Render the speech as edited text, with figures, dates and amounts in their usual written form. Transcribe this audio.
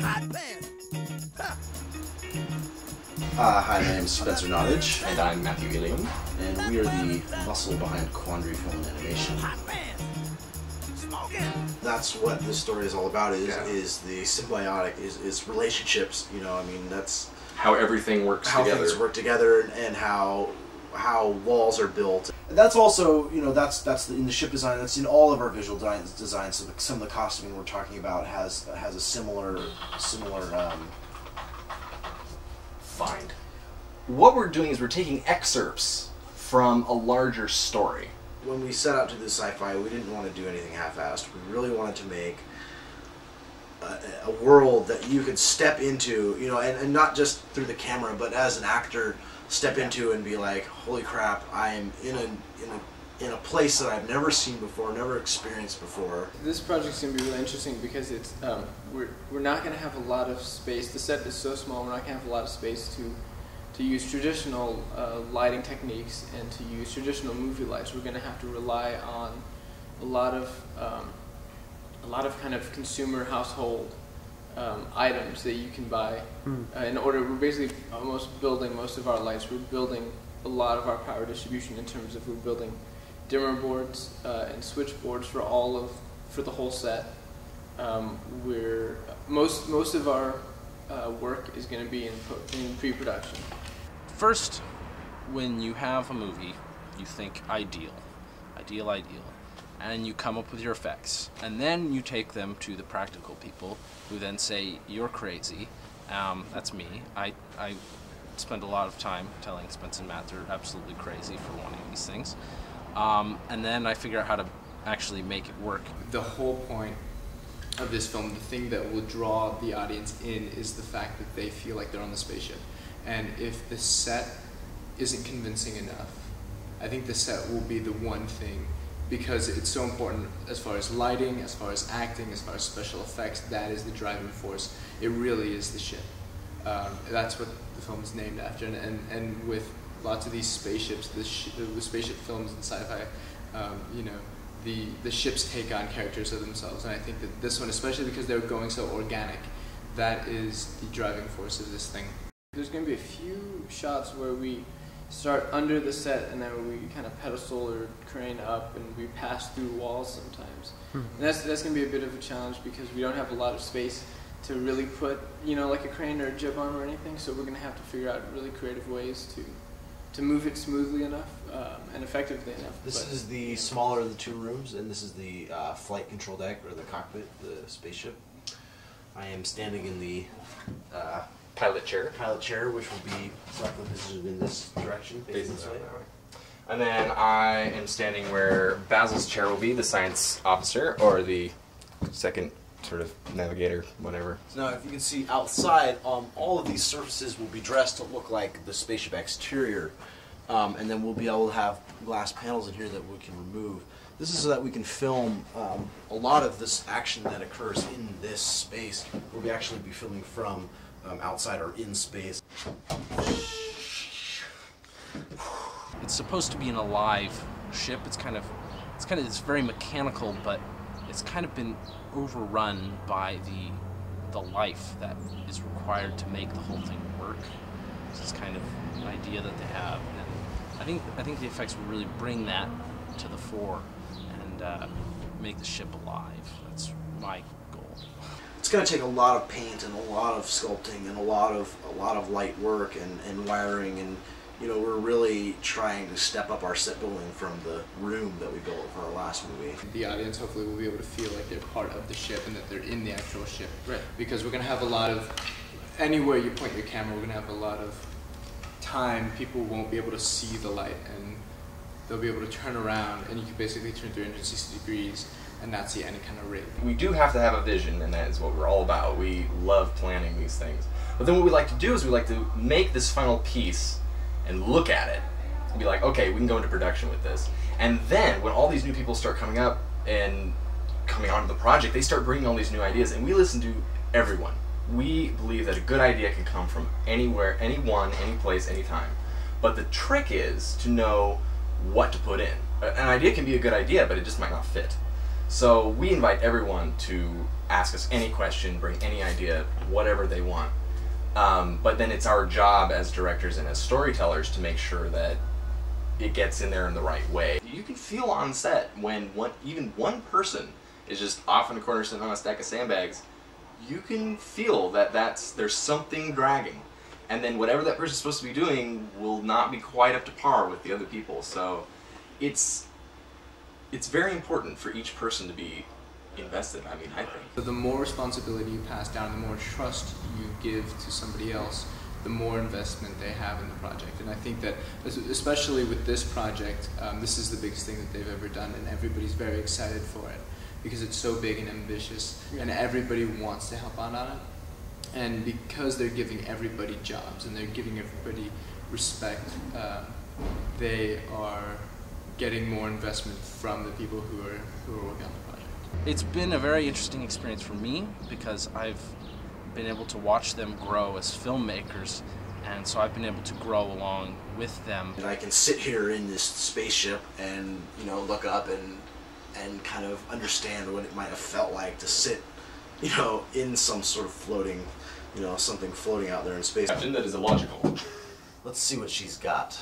Hi, my name is Spencer Nottage. And I'm Matthew Ilium. And we are the muscle behind Quandary Film Animation. That's what this story is all about, is the symbiotic, is relationships, you know, I mean, that's... How everything works together. How things work together and how walls are built. That's also, you know, that's in the ship design, that's in all of our visual designs, so some of the costuming we're talking about has a similar find. What we're doing is we're taking excerpts from a larger story. When we set out to do sci-fi, we didn't want to do anything half-assed. We really wanted to make a world that you could step into, you know, and not just through the camera, but as an actor, step into and be like, holy crap, I am in a place that I've never seen before, never experienced before. This project's going to be really interesting because it's we're not going to have a lot of space. The set is so small, we're not going to have a lot of space to use traditional lighting techniques and to use traditional movie lights. We're going to have to rely on a lot of kind of consumer household items that you can buy in order. We're basically almost building most of our lights. We're building a lot of our power distribution in terms of we're building dimmer boards and switchboards for the whole set. Most of our work is going to be in pre-production. First, when you have a movie, you think ideal, and you come up with your effects, and then you take them to the practical people, who then say you're crazy. That's me. I spend a lot of time telling Spence and Matt they're absolutely crazy for wanting these things, and then I figure out how to actually make it work. The whole point of this film, the thing that will draw the audience in, is the fact that they feel like they're on the spaceship. And if the set isn't convincing enough, I think the set will be the one thing, because it's so important as far as lighting, as far as acting, as far as special effects. That is the driving force. It really is the ship. That's what the film is named after. And with lots of these spaceships, the spaceship films and sci-fi, you know, the ships take on characters of themselves. And I think that this one, especially because they're going so organic, that is the driving force of this thing. There's going to be a few shots where we start under the set and then we kind of pedestal or crane up and we pass through walls sometimes. And that's going to be a bit of a challenge because we don't have a lot of space to really put, you know, like a crane or a jib arm or anything, so we're going to have to figure out really creative ways to move it smoothly enough and effectively enough. This is the smaller of the two rooms, and this is the flight control deck, or the cockpit, the spaceship. I am standing in the Pilot chair, which will be slightly positioned in this direction, facing this way. And then I am standing where Basil's chair will be, the science officer, or the second sort of navigator, whatever. So now, if you can see outside, all of these surfaces will be dressed to look like the spaceship exterior, and then we'll be able to have glass panels in here that we can remove. This is so that we can film a lot of this action that occurs in this space. We'll actually be filming from outside or in space. It's supposed to be an alive ship. It's very mechanical, but it's kind of been overrun by the life that is required to make the whole thing work. This is kind of an idea that they have, and I think the effects will really bring that to the fore and make the ship alive. That's my goal. It's going to take a lot of paint and a lot of sculpting and a lot of light work and wiring, and you know, we're really trying to step up our set building from the room that we built for our last movie. The audience hopefully will be able to feel like they're part of the ship and that they're in the actual ship. Right. Because we're going to have a lot of, anywhere you point your camera, we're going to have a lot of time people won't be able to see the light, and they'll be able to turn around and you can basically turn 360 degrees and not see any kind of rig. We do have to have a vision, and that is what we're all about. We love planning these things. But then what we like to do is we like to make this final piece and look at it and be like, okay, we can go into production with this. And then when all these new people start coming up and coming onto the project, they start bringing all these new ideas, and we listen to everyone. We believe that a good idea can come from anywhere, anyone, any place, anytime. But the trick is to know what to put in. An idea can be a good idea, but it just might not fit. So we invite everyone to ask us any question, bring any idea, whatever they want. But then it's our job as directors and as storytellers to make sure that it gets in there in the right way. You can feel on set when even one person is just off in the corner sitting on a stack of sandbags. You can feel that there's something dragging, and then whatever that person's supposed to be doing will not be quite up to par with the other people. So it's very important for each person to be invested, I mean, I think. So the more responsibility you pass down, the more trust you give to somebody else, the more investment they have in the project. And I think that, especially with this project, this is the biggest thing that they've ever done, and everybody's very excited for it because it's so big and ambitious, and everybody wants to help out on it. And because they're giving everybody jobs and they're giving everybody respect, they are getting more investment from the people who are working on the project. It's been a very interesting experience for me because I've been able to watch them grow as filmmakers, and so I've been able to grow along with them. And I can sit here in this spaceship and, you know, look up and kind of understand what it might have felt like to sit, you know, in some sort of floating, you know, something floating out there in space. That is illogical. Let's see what she's got.